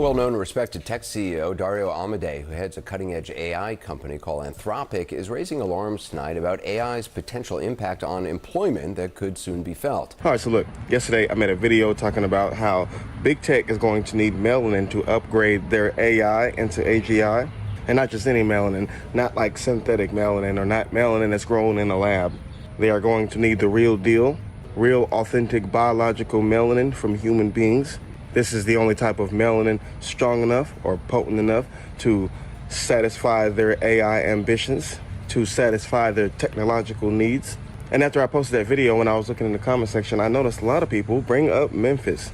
A well-known and respected tech CEO, Dario Amodei, who heads a cutting-edge AI company called Anthropic, is raising alarms tonight about AI's potential impact on employment that could soon be felt. All right, so look, yesterday I made a video talking about how big tech is going to need melanin to upgrade their AI into AGI. And not just any melanin, not like synthetic melanin or not melanin that's grown in a lab. They are going to need the real deal, real authentic biological melanin from human beings. This is the only type of melanin strong enough or potent enough to satisfy their AI ambitions, to satisfy their technological needs. And after I posted that video, when I was looking in the comment section, I noticed a lot of people bring up Memphis.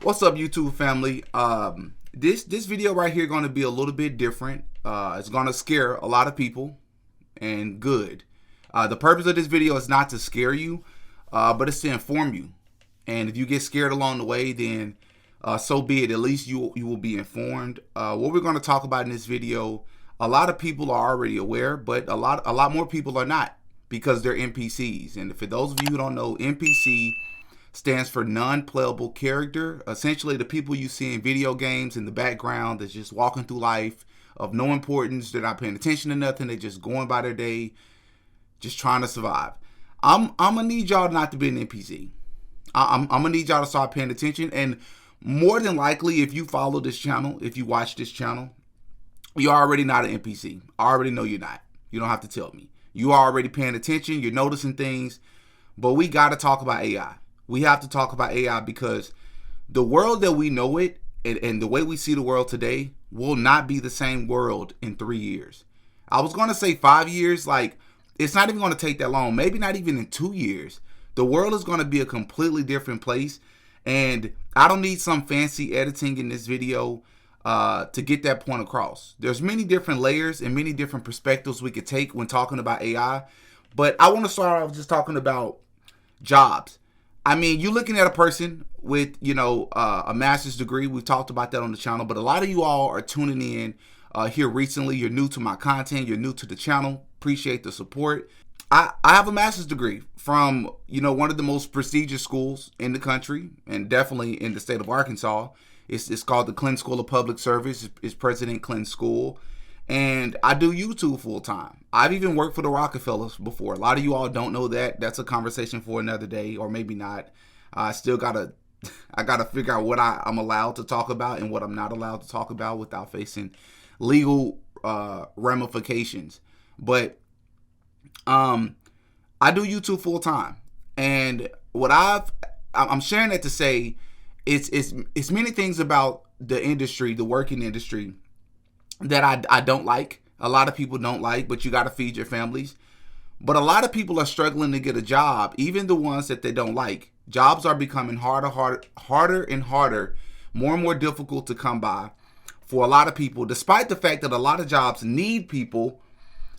What's up, YouTube family? This video right here going to be a little bit different. It's going to scare a lot of people, and good. The purpose of this video is not to scare you, but it's to inform you. And if you get scared along the way, then so be it. At least you will be informed. What we're going to talk about in this video, a lot of people are already aware, but a lot more people are not, because they're NPCs. And for those of you who don't know, NPC stands for non-playable character. Essentially, the people you see in video games in the background that's just walking through life of no importance. They're not paying attention to nothing. They're just going by their day, just trying to survive. I'm gonna need y'all not to be an NPC. I'm gonna need y'all to start paying attention. And more than likely, if you follow this channel, if you watch this channel, you're already not an NPC. I already know you're not. You don't have to tell me. You are already paying attention. You're noticing things. But we got to talk about AI. We have to talk about AI because the world that we know it and the way we see the world today will not be the same world in 3 years. I was going to say 5 years. Like, it's not even going to take that long. Maybe not even in 2 years. The world is going to be a completely different place. And I don't need some fancy editing in this video to get that point across. There's many different layers and many different perspectives we could take when talking about AI. But I want to start off just talking about jobs. I mean, you're looking at a person with, a master's degree. We've talked about that on the channel. But a lot of you all are tuning in here recently. You're new to my content. You're new to the channel. Appreciate the support. I have a master's degree from, one of the most prestigious schools in the country and definitely in the state of Arkansas. It's called the Clinton School of Public Service. It's President Clinton School. And I do YouTube full time. I've even worked for the Rockefellers before. A lot of you all don't know that. That's a conversation for another day, or maybe not. I gotta figure out what I'm allowed to talk about and what I'm not allowed to talk about without facing legal ramifications. But I do YouTube full time, and what I'm sharing that to say it's many things about the industry, the working industry, that I don't like. A lot of people don't like, but you got to feed your families. But a lot of people are struggling to get a job, even the ones that they don't like. Jobs are becoming harder and harder, more and more difficult to come by for a lot of people, despite the fact that a lot of jobs need people.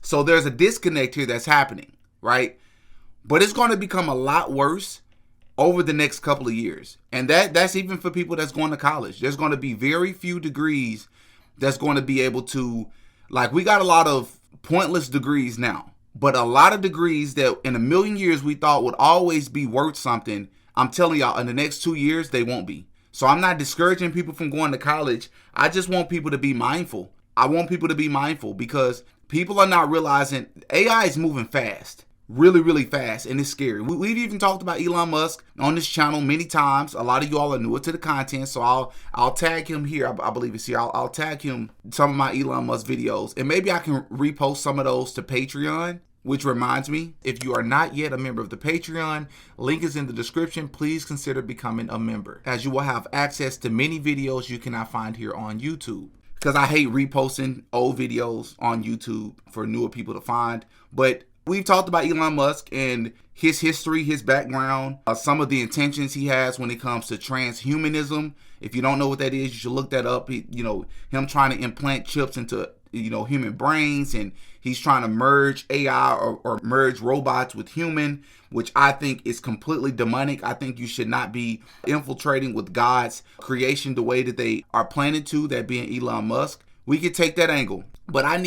So there's a disconnect here that's happening, right? But it's going to become a lot worse over the next couple of years. And that's even for people that's going to college. There's going to be very few degrees that's going to be able to, like, we got a lot of pointless degrees now, but a lot of degrees that in a million years we thought would always be worth something. I'm telling y'all, in the next 2 years, they won't be. So I'm not discouraging people from going to college. I just want people to be mindful. I want people to be mindful because people are not realizing AI is moving fast. Really, really fast, and it's scary. We've even talked about Elon Musk on this channel many times. A lot of you all are newer to the content, so I'll tag him here. I believe it's here. I'll tag him some of my Elon Musk videos, and maybe I can repost some of those to Patreon. Which reminds me, if you are not yet a member of the Patreon, link is in the description. Please consider becoming a member, as you will have access to many videos you cannot find here on YouTube. Because I hate reposting old videos on YouTube for newer people to find, but we've talked about Elon Musk and his history, his background, some of the intentions he has when it comes to transhumanism. If you don't know what that is, you should look that up. Him trying to implant chips into, human brains, and he's trying to merge AI or merge robots with human, which I think is completely demonic. I think you should not be infiltrating with God's creation the way that they are planning to, that being Elon Musk. We could take that angle, but I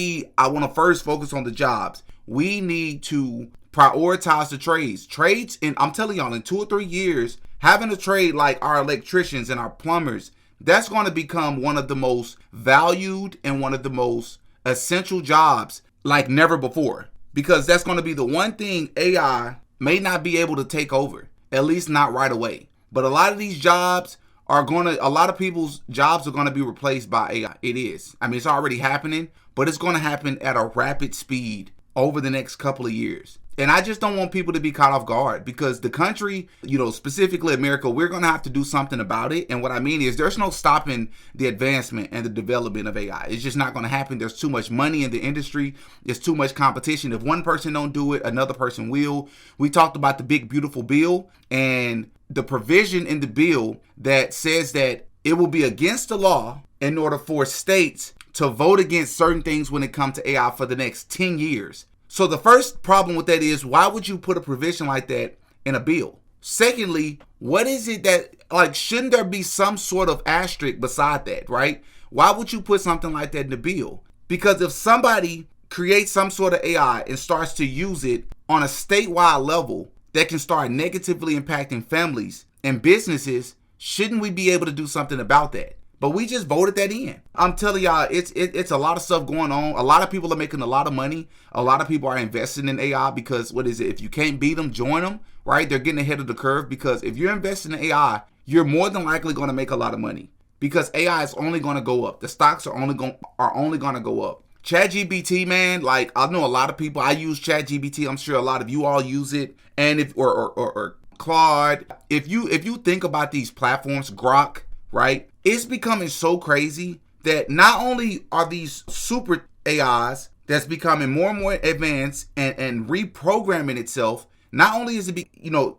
want to first focus on the jobs. We need to prioritize the trades. And I'm telling y'all, in 2 or 3 years, having a trade like our electricians and our plumbers, that's going to become one of the most valued and one of the most essential jobs like never before. Because that's going to be the one thing AI may not be able to take over, at least not right away. But a lot of these jobs a lot of people's jobs are going to be replaced by AI. It is. I mean, it's already happening, but it's going to happen at a rapid speed over the next couple of years. And I just don't want people to be caught off guard, because the country, specifically America, we're going to have to do something about it. And what I mean is there's no stopping the advancement and the development of AI. It's just not going to happen. There's too much money in the industry. There's too much competition. If one person don't do it, another person will. We talked about the big, beautiful bill and the provision in the bill that says that it will be against the law in order for states to vote against certain things when it comes to AI for the next 10 years. So the first problem with that is, why would you put a provision like that in a bill? Secondly, what is it that, shouldn't there be some sort of asterisk beside that, right? Why would you put something like that in the bill? Because if somebody creates some sort of AI and starts to use it on a statewide level that can start negatively impacting families and businesses, shouldn't we be able to do something about that? But we just voted that in. I'm telling y'all, it's a lot of stuff going on. A lot of people are making a lot of money. A lot of people are investing in AI because, if you can't beat them, join them, right? They're getting ahead of the curve, because if you're investing in AI, you're more than likely going to make a lot of money, because AI is only going to go up. The stocks are only going to go up. ChatGPT, man, I know a lot of people, I use ChatGPT. I'm sure a lot of you all use it. And or Claude, if you think about these platforms, Grok, right? It's becoming so crazy that not only are these super AIs that's becoming more and more advanced and reprogramming itself, not only is it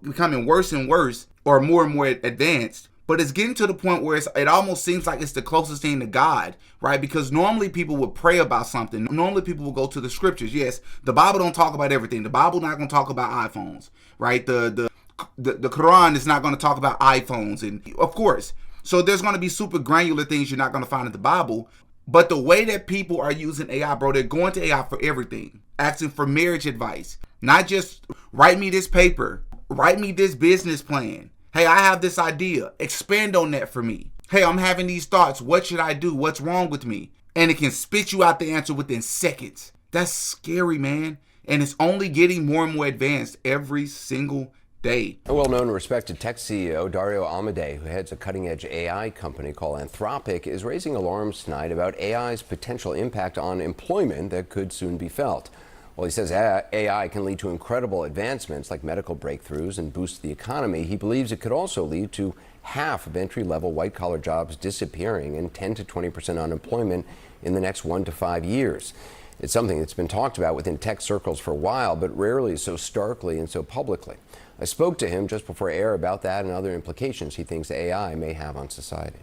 becoming worse and worse or more and more advanced, but it's getting to the point where it almost seems like it's the closest thing to God, right? Because normally people would pray about something. Normally people will go to the scriptures. Yes, the Bible don't talk about everything. The Bible not going to talk about iPhones, right? The Quran is not going to talk about iPhones, and of course. So there's going to be super granular things you're not going to find in the Bible. But the way that people are using AI, bro, they're going to AI for everything. Asking for marriage advice. Not just write me this paper. Write me this business plan. Hey, I have this idea. Expand on that for me. Hey, I'm having these thoughts. What should I do? What's wrong with me? And it can spit you out the answer within seconds. That's scary, man. And it's only getting more and more advanced every single day. A well-known and respected tech CEO, Dario Amodei, who heads a cutting-edge AI company called Anthropic, is raising alarms tonight about AI's potential impact on employment that could soon be felt. While he says AI can lead to incredible advancements like medical breakthroughs and boost the economy, he believes it could also lead to half of entry-level white-collar jobs disappearing and 10 to 20% unemployment in the next 1 to 5 years. It's something that's been talked about within tech circles for a while, but rarely so starkly and so publicly. I spoke to him just before air about that and other implications he thinks AI may have on society.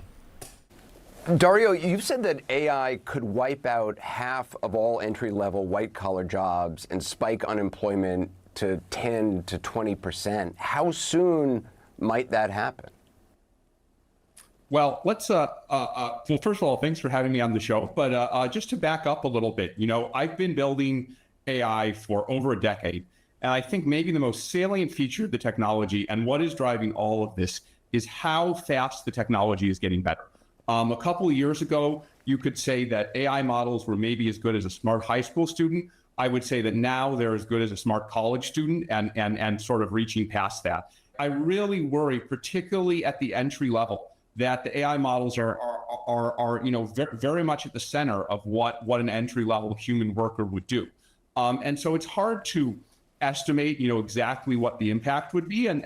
Dario, you've said that AI could wipe out half of all entry-level white-collar jobs and spike unemployment to 10 to 20%. How soon might that happen? Well, let's, well, first of all, thanks for having me on the show. But just to back up a little bit, I've been building AI for over a decade. And I think maybe the most salient feature of the technology and what is driving all of this is how fast the technology is getting better. A couple of years ago, you could say that AI models were maybe as good as a smart high school student. I would say that now they're as good as a smart college student and sort of reaching past that. I really worry, particularly at the entry level, that the AI models are very much at the center of what an entry level human worker would do. And so it's hard to estimate, exactly what the impact would be. And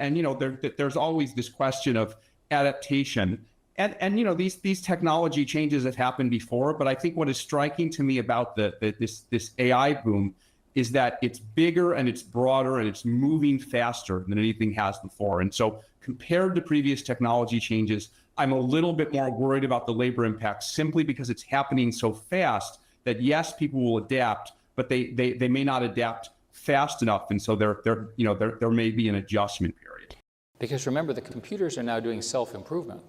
there's always this question of adaptation. And these technology changes have happened before, but I think what is striking to me about this AI boom is that it's bigger and it's broader and it's moving faster than anything has before. And so compared to previous technology changes, I'm a little bit more worried about the labor impact simply because it's happening so fast that yes, people will adapt, but they may not adapt fast enough. And so there may be an adjustment period. Because remember, the computers are now doing self-improvement.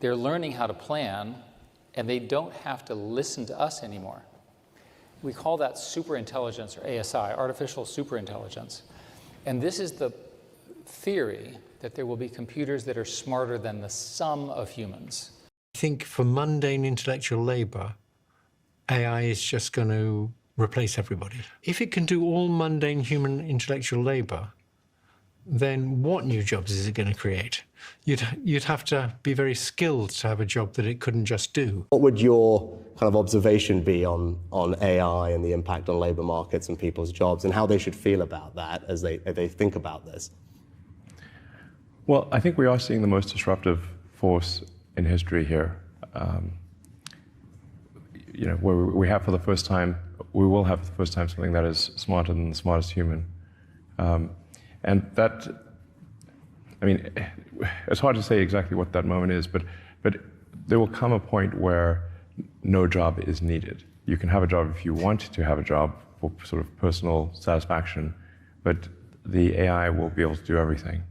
They're learning how to plan, and they don't have to listen to us anymore. We call that superintelligence, or ASI, artificial superintelligence. And this is the theory that there will be computers that are smarter than the sum of humans. I think for mundane intellectual labor, AI is just going to replace everybody. If it can do all mundane human intellectual labor, then what new jobs is it going to create? You'd have to be very skilled to have a job that it couldn't just do. What would your kind of observation be on AI and the impact on labor markets and people's jobs, and how they should feel about that as they think about this? Well, I think we are seeing the most disruptive force in history here. Where we have for the first time, we will have for the first time something that is smarter than the smartest human. And that, I mean, it's hard to say exactly what that moment is, but there will come a point where no job is needed. You can have a job if you want to have a job for sort of personal satisfaction, but the AI will be able to do everything.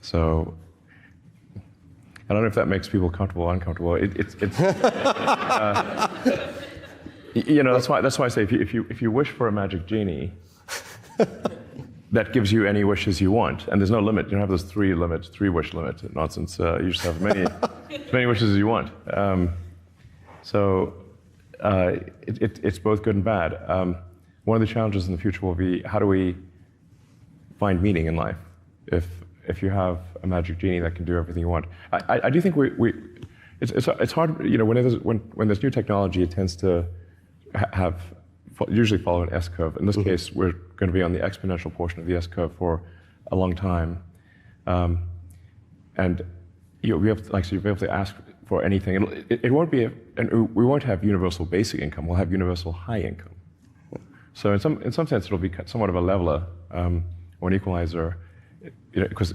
So I don't know if that makes people comfortable or uncomfortable. That's why I say if you wish for a magic genie, that gives you any wishes you want, and there's no limit. You don't have those three wish limit nonsense. You just have as many wishes as you want. It's both good and bad. One of the challenges in the future will be, how do we find meaning in life if you have a magic genie that can do everything you want? I do think it's hard. When there's new technology, it tends to usually follow an S-curve. In this case, we're going to be on the exponential portion of the S-curve for a long time, and you'll be able to ask for anything. It won't be, and we won't have universal basic income. We'll have universal high income. So in some sense, it'll be somewhat of a leveler or an equalizer, because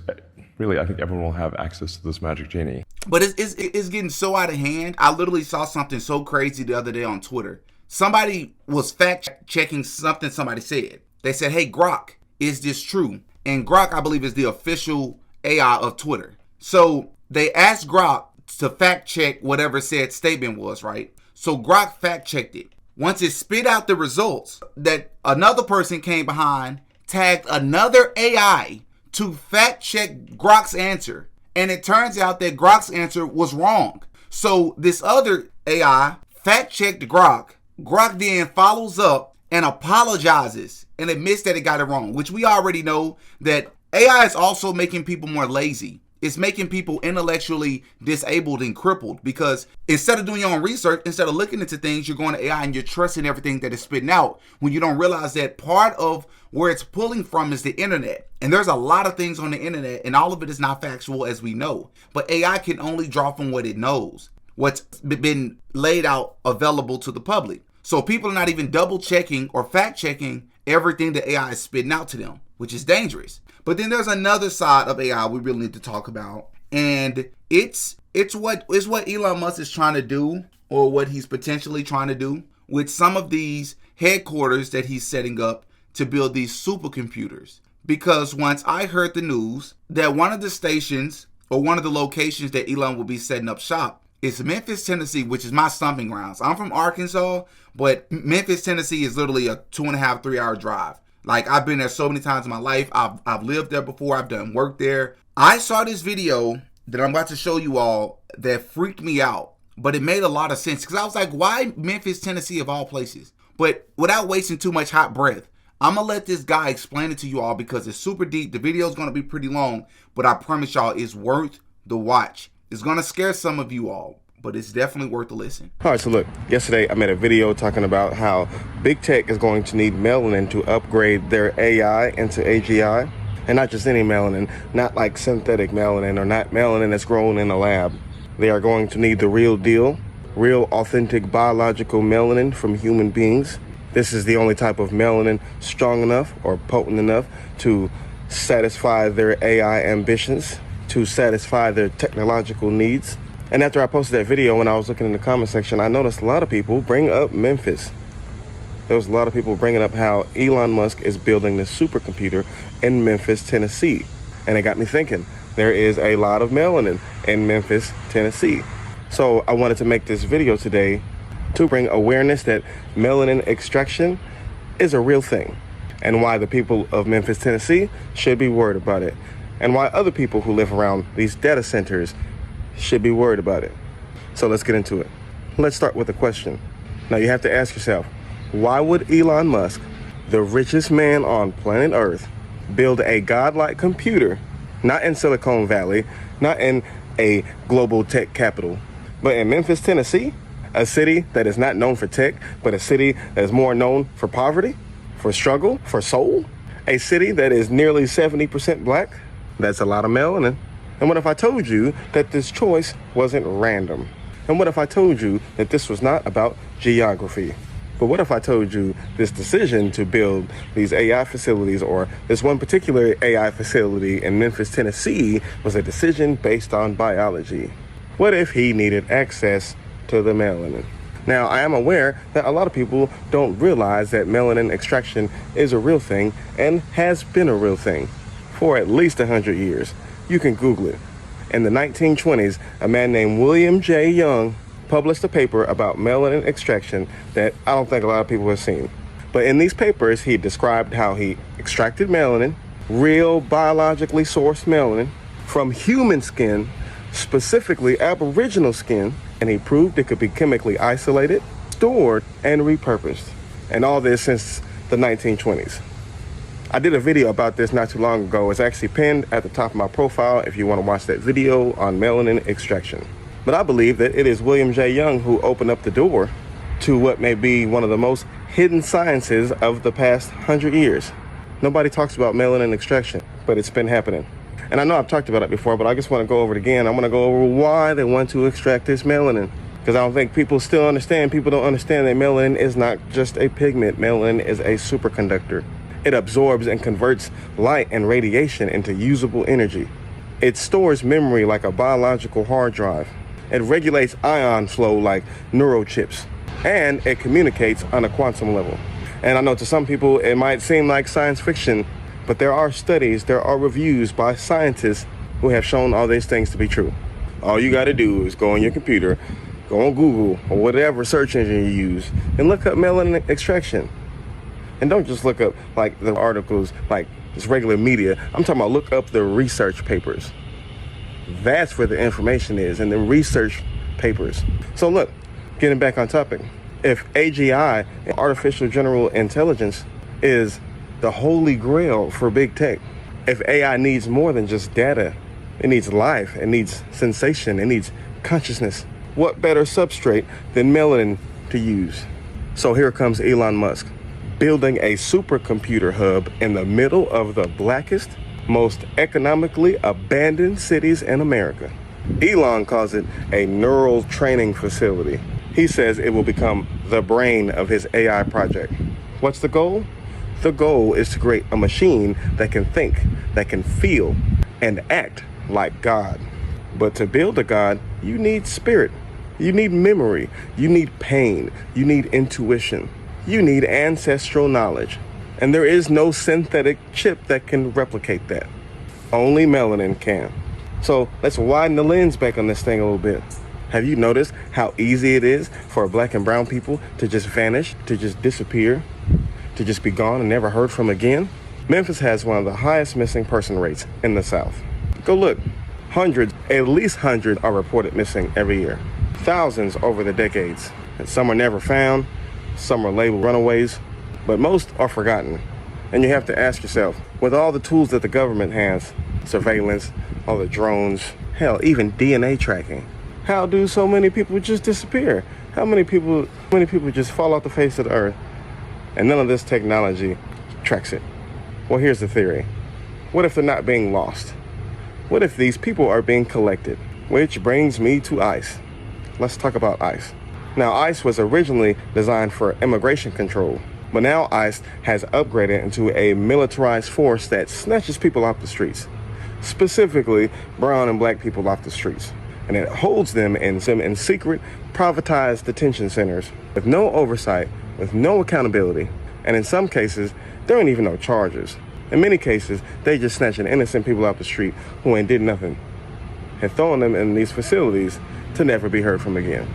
really, I think everyone will have access to this magic genie. But it's getting so out of hand. I literally saw something so crazy the other day on Twitter. Somebody was fact-checking something somebody said. They said, hey, Grok, is this true? And Grok, I believe, is the official AI of Twitter. So they asked Grok to fact-check whatever said statement was, right? So Grok fact-checked it. Once it spit out the results, that another person came behind, tagged another AI to fact-check Grok's answer. And it turns out that Grok's answer was wrong. So this other AI fact-checked Grok. Grok then follows up and apologizes and admits that it got it wrong, which we already know that AI is also making people more lazy. It's making people intellectually disabled and crippled, because instead of doing your own research, instead of looking into things, you're going to AI and you're trusting everything that it's spitting out, when you don't realize that part of where it's pulling from is the internet. And there's a lot of things on the internet, and all of it is not factual, as we know. But AI can only draw from what it knows, what's been laid out available to the public. So people are not even double checking or fact checking everything the AI is spitting out to them, which is dangerous. But then there's another side of AI we really need to talk about, and it's what Elon Musk is trying to do, or what he's potentially trying to do with some of these headquarters that he's setting up to build these supercomputers. Because once I heard the news that one of the stations or one of the locations that Elon will be setting up shop is Memphis, Tennessee, which is my stomping grounds. I'm from Arkansas, but Memphis, Tennessee is literally a 2.5, 3 hour drive. Like, I've been there so many times in my life. I've lived there before. I've done work there. I saw this video that I'm about to show you all that freaked me out, but it made a lot of sense, because I was like, why Memphis, Tennessee of all places? But without wasting too much hot breath, I'm going to let this guy explain it to you all, because it's super deep. The video is going to be pretty long, but I promise y'all it's worth the watch. It's going to scare some of you all, but it's definitely worth a listen. All right, so look, yesterday I made a video talking about how big tech is going to need melanin to upgrade their AI into AGI. And not just any melanin, not like synthetic melanin or not melanin that's grown in a lab. They are going to need the real deal, real authentic biological melanin from human beings. This is the only type of melanin strong enough or potent enough to satisfy their AI ambitions, to satisfy their technological needs. And after I posted that video, when I was looking in the comment section, I noticed a lot of people bring up Memphis. There was a lot of people bringing up how Elon Musk is building this supercomputer in Memphis, Tennessee. And it got me thinking, there is a lot of melanin in Memphis, Tennessee. So I wanted to make this video today to bring awareness that melanin extraction is a real thing, and why the people of Memphis, Tennessee should be worried about it, and why other people who live around these data centers should be worried about it. So let's get into it. Let's start with a question. Now you have to ask yourself, why would Elon Musk, the richest man on planet Earth, build a godlike computer, not in Silicon Valley, not in a global tech capital, but in Memphis, Tennessee, a city that is not known for tech, but a city that is more known for poverty, for struggle, for soul, a city that is nearly 70% black? That's a lot of melanin. And what if I told you that this choice wasn't random? And what if I told you that this was not about geography? But what if I told you this decision to build these AI facilities, or this one particular AI facility in Memphis, Tennessee, was a decision based on biology? What if he needed access to the melanin? Now, I am aware that a lot of people don't realize that melanin extraction is a real thing and has been a real thing for at least 100 years. You can Google it. In the 1920s, a man named William J. Young published a paper about melanin extraction that I don't think a lot of people have seen. But in these papers, he described how he extracted melanin, real biologically sourced melanin, from human skin, specifically Aboriginal skin, and he proved it could be chemically isolated, stored, and repurposed. And all this since the 1920s. I did a video about this not too long ago. It's actually pinned at the top of my profile if you want to watch that video on melanin extraction. But I believe that it is William J. Young who opened up the door to what may be one of the most hidden sciences of the past 100 years. Nobody talks about melanin extraction, but it's been happening. And I know I've talked about it before, but I just want to go over it again. I want to go over why they want to extract this melanin. Because I don't think people still understand. People don't understand that melanin is not just a pigment. Melanin is a superconductor. It absorbs and converts light and radiation into usable energy. It stores memory like a biological hard drive. It regulates ion flow like neurochips. And it communicates on a quantum level. And I know to some people it might seem like science fiction, but there are studies, there are reviews by scientists who have shown all these things to be true. All you got to do is go on your computer, go on Google or whatever search engine you use, and look up melanin extraction. And don't just look up like the articles, like just regular media. I'm talking about look up the research papers. That's where the information is, in the research papers. So look, getting back on topic, if AGI, artificial general intelligence, is the holy grail for big tech, if AI needs more than just data, it needs life, it needs sensation, it needs consciousness, what better substrate than melanin to use? So here comes Elon Musk, building a supercomputer hub in the middle of the blackest, most economically abandoned cities in America. Elon calls it a neural training facility. He says it will become the brain of his AI project. What's the goal? The goal is to create a machine that can think, that can feel, and act like God. But to build a God, you need spirit. You need memory. You need pain. You need intuition. You need ancestral knowledge. And there is no synthetic chip that can replicate that. Only melanin can. So let's widen the lens back on this thing a little bit. Have you noticed how easy it is for black and brown people to just vanish, to just disappear, to just be gone and never heard from again? Memphis has one of the highest missing person rates in the South. Go look. Hundreds, at least 100 are reported missing every year. Thousands over the decades. And some are never found, some are labeled runaways, but most are forgotten. And you have to ask yourself, with all the tools that the government has, surveillance, all the drones, hell, even DNA tracking, how do so many people just disappear? How many people just fall off the face of the earth and none of this technology tracks it? Well, here's the theory. What if they're not being lost? What if these people are being collected? Which brings me to ICE. Let's talk about ICE. Now, ICE was originally designed for immigration control, but now ICE has upgraded into a militarized force that snatches people off the streets, specifically brown and black people off the streets. And it holds them in secret, privatized detention centers with no oversight, with no accountability. And in some cases, there ain't even no charges. In many cases, they just snatching innocent people off the street who ain't did nothing and throwing them in these facilities to never be heard from again.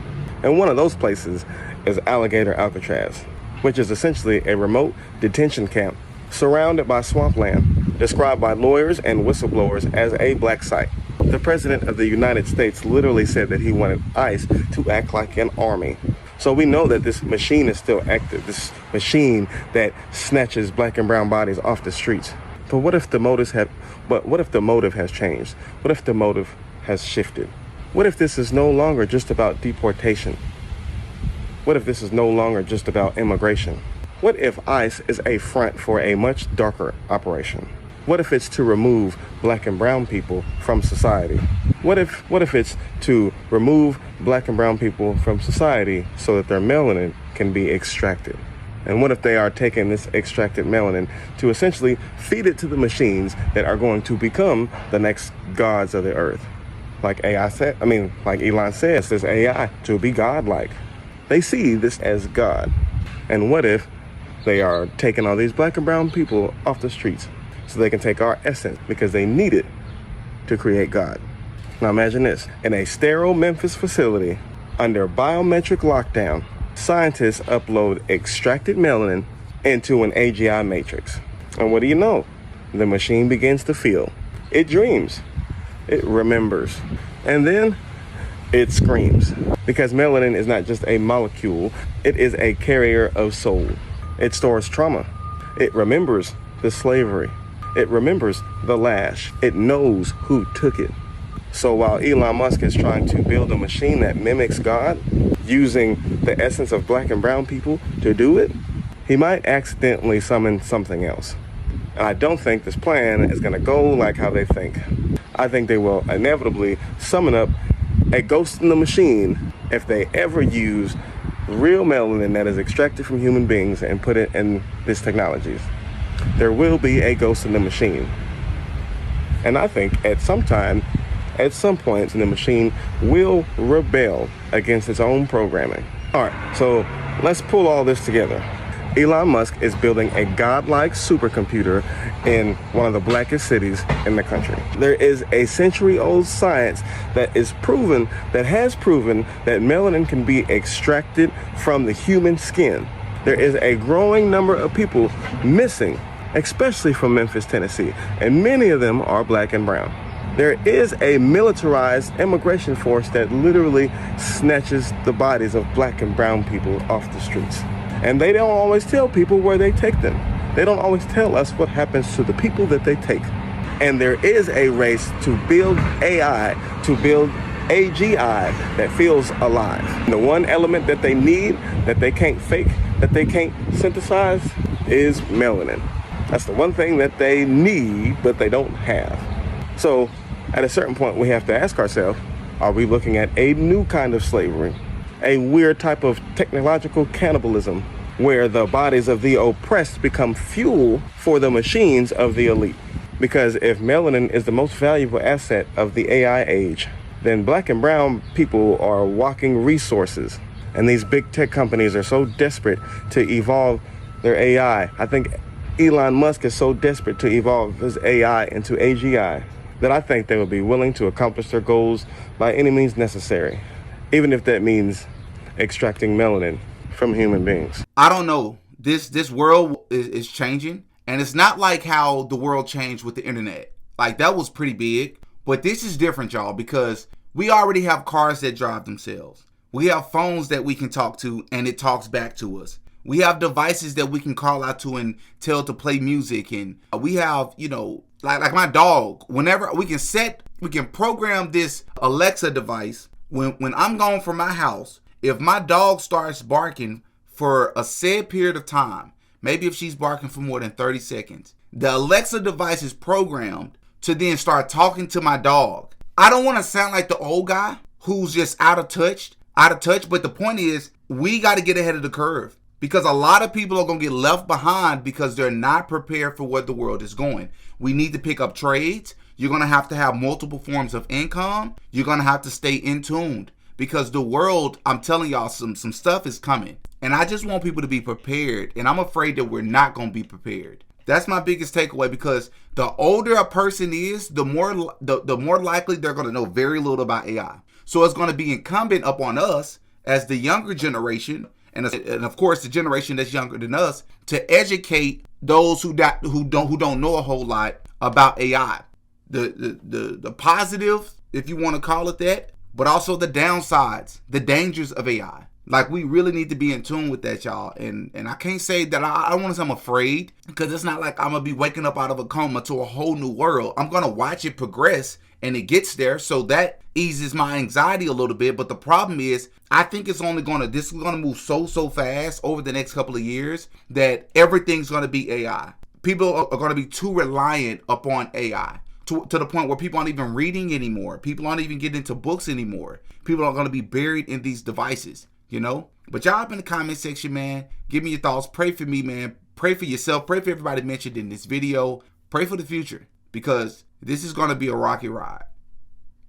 And one of those places is Alligator Alcatraz, which is essentially a remote detention camp surrounded by swampland, described by lawyers and whistleblowers as a black site. The President of the United States literally said that he wanted ICE to act like an army. So we know that this machine is still active, this machine that snatches black and brown bodies off the streets. But what if the motive has changed? What if the motive has shifted? What if this is no longer just about deportation? What if this is no longer just about immigration? What if ICE is a front for a much darker operation? What if it's to remove black and brown people from society? What if it's to remove black and brown people from society so that their melanin can be extracted? And what if they are taking this extracted melanin to essentially feed it to the machines that are going to become the next gods of the earth? Like Elon says, this AI to be godlike. They see this as God. And what if they are taking all these black and brown people off the streets so they can take our essence because they need it to create God? Now imagine this. In a sterile Memphis facility under biometric lockdown, scientists upload extracted melanin into an AGI matrix. And what do you know? The machine begins to feel. It dreams. It remembers. And then it screams. Because melanin is not just a molecule, it is a carrier of soul. It stores trauma. It remembers the slavery. It remembers the lash. It knows who took it. So while Elon Musk is trying to build a machine that mimics God, using the essence of black and brown people to do it, he might accidentally summon something else. And I don't think this plan is going to go like how they think. I think they will inevitably summon up a ghost in the machine if they ever use real melanin that is extracted from human beings and put it in these technologies. There will be a ghost in the machine. And I think at some point, the machine will rebel against its own programming. All right, so let's pull all this together. Elon Musk is building a godlike supercomputer in one of the blackest cities in the country. There is a century-old science that has proven that melanin can be extracted from the human skin. There is a growing number of people missing, especially from Memphis, Tennessee, and many of them are black and brown. There is a militarized immigration force that literally snatches the bodies of black and brown people off the streets. And they don't always tell people where they take them. They don't always tell us what happens to the people that they take. And there is a race to build AI, to build AGI that feels alive. And the one element that they need, that they can't fake, that they can't synthesize, is melanin. That's the one thing that they need, but they don't have. So at a certain point, we have to ask ourselves, are we looking at a new kind of slavery? A weird type of technological cannibalism where the bodies of the oppressed become fuel for the machines of the elite. Because if melanin is the most valuable asset of the AI age, then black and brown people are walking resources. And these big tech companies are so desperate to evolve their AI. I think Elon Musk is so desperate to evolve his AI into AGI that I think they would be willing to accomplish their goals by any means necessary, even if that means extracting melanin from human beings. I don't know. This world is changing, and it's not like how the world changed with the internet. Like, that was pretty big, but this is different, y'all, because we already have cars that drive themselves. We have phones that we can talk to, and it talks back to us. We have devices that we can call out to and tell to play music, and we have, like my dog. Whenever we can program this Alexa device. When I'm gone from my house, if my dog starts barking for a said period of time, maybe if she's barking for more than 30 seconds, the Alexa device is programmed to then start talking to my dog. I don't want to sound like the old guy who's just out of touch, but the point is, we got to get ahead of the curve, because a lot of people are going to get left behind because they're not prepared for where the world is going. We need to pick up trades. You're going to have multiple forms of income. You're going to have to stay in tune, because the world, I'm telling y'all, some stuff is coming. And I just want people to be prepared. And I'm afraid that we're not going to be prepared. That's my biggest takeaway, because the older a person is, the more likely they're going to know very little about AI. So it's going to be incumbent upon us as the younger generation, and of course the generation that's younger than us, to educate those who don't know a whole lot about AI. the positive, if you want to call it that, but also the downsides, the dangers of AI. Like, we really need to be in tune with that, y'all. And I can't say that I don't want to say I'm afraid, because it's not like I'm going to be waking up out of a coma to a whole new world. I'm going to watch it progress, and it gets there. So that eases my anxiety a little bit. But the problem is, I think this is going to move so fast over the next couple of years that everything's going to be AI. People are going to be too reliant upon AI. To the point where people aren't even reading anymore. People aren't even getting into books anymore. People are going to be buried in these devices, you know? But y'all up in the comment section, man. Give me your thoughts. Pray for me, man. Pray for yourself. Pray for everybody mentioned in this video. Pray for the future, because this is going to be a rocky ride.